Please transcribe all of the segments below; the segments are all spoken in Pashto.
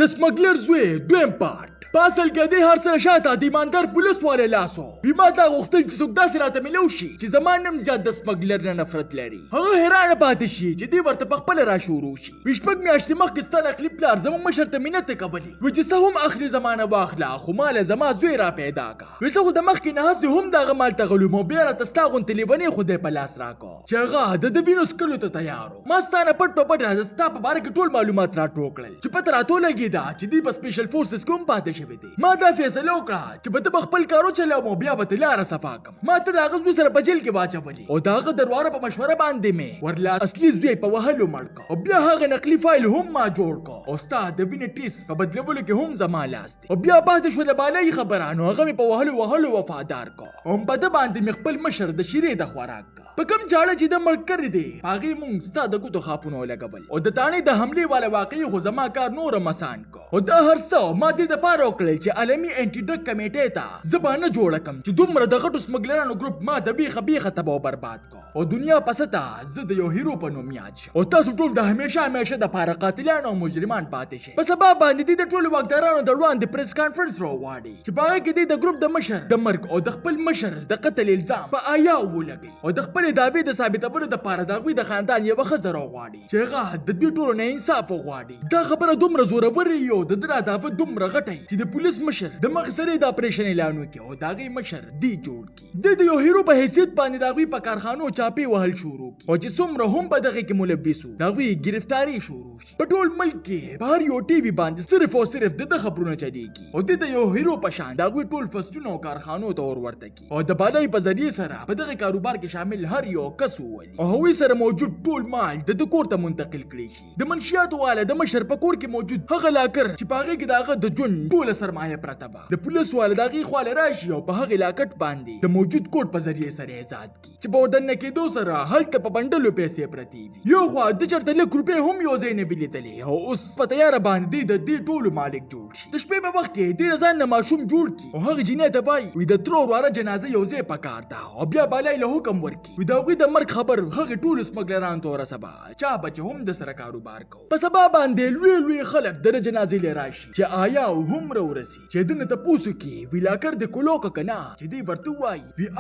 د سمګلر زوی دویم پارت په اصل کې د هر سره شاته د ایماندار پولیس والے لاسو بما تا غوښتل چې څوک داسې راته ملو شي چې زمان نم زیات د سمګلر نه نفرت لري هغه حیرانه پاتې شي چې دی ورته په خپل را شروع شي شپږ میاشتې مخکې ستا نقلي پلار زموږ مشر ته مینه کولې چې څه هم اخري زمانه واخله خو مال زما زوی را پیدا کا وسه خو د مخکې نه هسې هم دغه مال ته غلو مو بیا راته ستا غونتې لیونې خو دی په لاس راکو چې هغه د وینو څکلو ته تیارو ما ستا نه پټ په پټ ستا په باره کې ټول معلومات راټول کړل چې پته راته لګېده چې دی په سپیشل فورسز کې هم پاتې شوی دی ما دا فیصله وکړه چې به ته خپل کارو چلاو مو بیا به ته لاره صفا کم ما ته د هغه زوی سره په جیل کې واچولې او د هغه دروازه په مشوره باندې مې ورلا اصلي زوی په وهلو مړ کړ او بیا هغه نقلي فایل هم ما جوړ کړ او ستا د وینې ټیسټ په بدلولو کې هم زما لاس دی او بیا پاتې شو د بالای خبرانو هغه مې په وهلو وفادار کړ او په ده باندې مې خپل مشر د شیرې د خوراک کړ په کوم چاړه چې د مړ کړی دی هغې مونږ ستا د ګوتو خاپونه ولګول او د تانې د حملې والا واقعي خو زما کار نور مسان کړ او دا هر څه ما دې دپاره وکړل چې عالمي انټي ډرګ کمیټې ته زه به نه جوړه کړم چې دومره د غټو سمګلرانو ګروپ ما د بیخه تباه او برباد کړ او دنیا پسه ته زه د یو هیرو په نوم یاد شم او تاسو ټول د همیشه دپاره قاتلان او مجرمان پاتې شئ په سبا باندې دوی د ټولو واکدارانو د وړاندې پریس کانفرنس راوواړي چې په هغه کې دوی د ګروپ د مشر د مرګ او د خپل مشر د قتل الزام په آیا ولګوي او د خپلې دعوې د ثابتولو دپاره د هغوی د خاندان یوه ښځه راغواړي چې هغه د دوی ټولو نه انصاف وغواړي دا خبره دومره زورورې او د ده دعوه دومره غټی چې د پولیس مشر د مخ سره د اپریشن اعلان وکړي او د هغې مشر دی جوړ کړي د یو هیرو په حیثیت باندې د هغوی په کارخانو چاپې وهل شروع کړي او چې څومره هم په دغه کې ملبس وو د هغوی ګرفتاري شروع شي په ټول ملک کې په هر یو ټي وي باندې صرف او صرف د ده خبرونه چلیږي او د یو هیرو په شان د هغوی ټول فصلونه او کارخانو ته ورورته کړي او د بالای په ذریعې سره په دغه کاروبار کې شامل هر یو کس وولي او هغوی سره موجود ټول مال د کور ته منتقل کړي شي د منشیاتو والا د مشر په کور کې موجود هغه لاکر چې په هغې کې د هغه د ژوند ټوله سرمایه پرته وه د پولیس والا د هغې خواله راشي او په هغې لاکټ باندې د موجود کوډ په ذریعې سره ایجاد کړي چې په ورننه کېدو سره هلته په بنډلو پیسې پرتې وي یو خوا د چېرته لږ روپۍ هم یو ځای نه وي لیدلې او اوس په تیاره باندې د دې ټولو مالک جوړ شي د شپې په وخت کې دې له ځان نه ماشوم جوړ کړي او هغې جینۍ ته وایي وي د تره وراره جنازه یو ځای پکار ده او بیا بالای له حکم ورکړي وي د هغوی د مرګ خبر هغې ټولو سمګلرانو ته ورسوه چا به چې هم د سره کاروبار کو په سبا باندې لوی خلک د ده جنازې لی راشي چې آیا هومره ورسي چې ده نه تپوس وکړي وي لاکر د کلوکه که نه چې دی ورته ووایي وي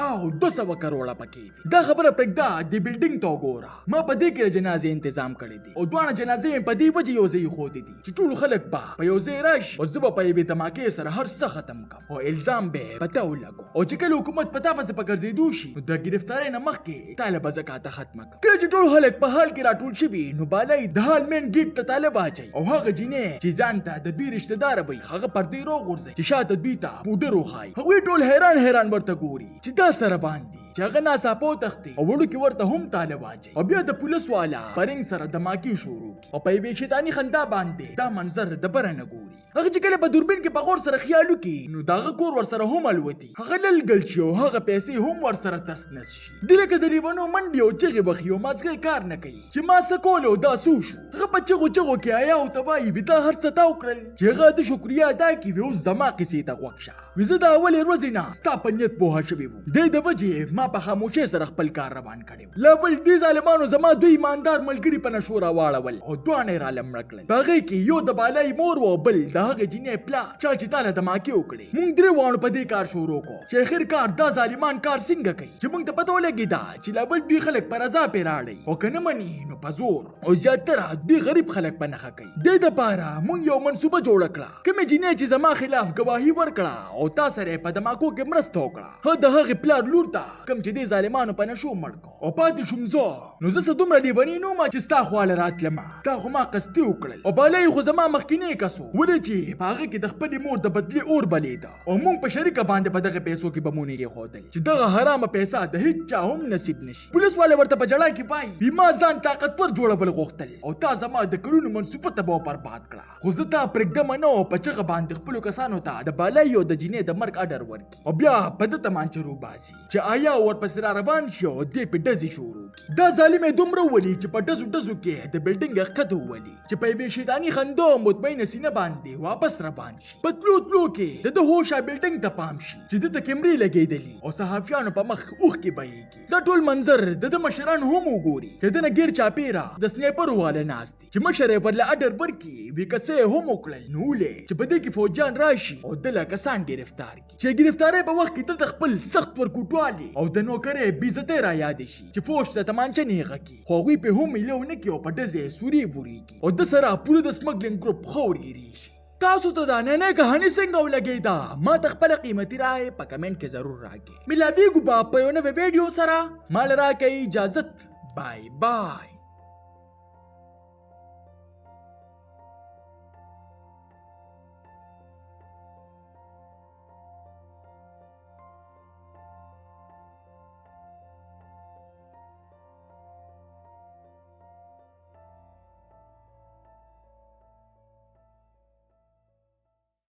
200 کروړه پکې وي دا خبره پرېږده د بلډینګ ته وګوره ما په دې کې د جنازې انتظام کړی دی او دواړه جنازې مې په دې وجې یو ځای ایښودې دي چې ټول خلک به په یو ځای راشي او زه به په یوې دماکې سره هر څه ختم کړم او الزام به یې په تا ولګو او چې کله حکومت په تا پسې په ګرځېدو شي نو د ګرفتارۍ نه مخکې تاله به زکاته ختمه کړم کله چې ټول خلک په حال کې راټول شوي نو بالای د حال مین ګیټ ته تاله واچوي او هغه جینۍ چې ځان ته د دوی رشته داره وي هغه پردې راوغورځوي چې شاته دوی ته پوډر وښایي هغوی ټول حیران ورته ګوري چې دا سره باندې چې هغه ناڅاپه وتښتي او وړوکي ورته هم تاله واچوي او بیا د پولیس والا پرنګ سره دماکې شروع کړي او په یوې شیطاني خندا باندې دا منظر د بره نه ګوري هغه چې کله په دوربین کې په غور سره خیال وکړي نو د هغه کور ورسره هم الوتي هغه للګل شي او هغه پیسې هم ورسره تس نس شي دی لکه د لیونو منډې او چغې وخي او مازغی کار نه کوي چې ما څه کول او دا څه شو هغه په چغو کې آیا ورته وایي وي دا هر څه تا وکړل چې هغه د شکریا ادا کړي وي اوس زما قیسې ته غوږ شه وي زه د اولې ورځې نه ستا په نیت پوهه شوې وم دی د وجې ما په خاموشۍ سره خپل کار روان کړی لا بل دې ظالمانو زما دوی ایماندار ملګري په نشو راواړول او دواړه یې راله مړه کړل په هغې کې یو د بالای مور و بل د هغې جینۍ پلار چا چې تاله دماکې وکړې موږ درې واړو په دې کار شروع کړو چې اخر کار دا ظالمان کار څنګه کوي چې موږ ته پته ولګېده چې لا بل دوی خلک په رضا پرې راړئ او که نه مني نو په زور او زیاتره دوی غریب خلک په نښه کوي دې دپاره موږ یو منصوبه جوړه کړه کومې جینۍ چې زما خلاف ګواهي ورکړه او تا سره یې په دماکو کې مرسته وکړه د هغې پلار لور ته کوم چې دې ظالمانو په نشو مړ کړو او پاتې شوم زه نو زه څه دومره لیونی نه وم چې ستا خواله راتلمه تا خو ما قصدي وکړل او بالا یې خو زما مخکینی کس و ولې چې په هغه کې د خپلې مور د بدلې اور بلیده او موږ په شریکه باندې په دغه پیسو کې به مونږ کېښودل چې دغه حرامه پیسه د هیڅ چا هم نصیب نشي پولیس والا ورته په جړا کې وایي ما ځان طاقتور جوړول غوښتل او تا زما د کلونو منصوبه تباه برباد کړه خو زه تا پرېږدمه نه په چغه باندې خپلو کسانو ته د بالای او د جینۍ د مرګ اډر ورکړي او بیا په ده تمانچه روباسي چې آیا ورپسې را روان شي او دې پې ډزې شروع کړي دا ظالم یې دومره ولي چې په ډزو کې د بلډینګ ښکته وولي چې په یوې شیطاني خندا او مطمئنه سینه باندې واپس روان شي. په تلو کې د هوښه بلډینګ ته پام شي چې د کیمرې لګېدلې او صحافیانو په مخ اوښکې بهیږي. دا ټول منظر د مشران هم وګوري چې د نګیر چاپیرا د سنیپر والا ناست دي چې مشر یې ورله اډر ورکړي وکسې هم وکړل نو ولې چې په دې کې فوجیان راشي او دله کسان گرفتار کړي چې گرفتارۍ په وخت کې دلته خپل سخت ورکوټوالي او د نوکرۍ بېعزتۍ را یادې شي چې فوج ته تمانچه نیغه کړي خو هغوی پې هم میلو نه کړي او په ډزې سوري وریږي او د سره پوره د سمګلینګ ګروپ ښه ورګیرېږي. تاسو ته دا نننۍ کهاني څنګه ولګېده؟ ما ته خپله قیمتي رایې په کمنټ کې ضرور راکړئ. ملاویږو به په یو نوې ویډیو سره. ما له راکئ اجازت. بای بای.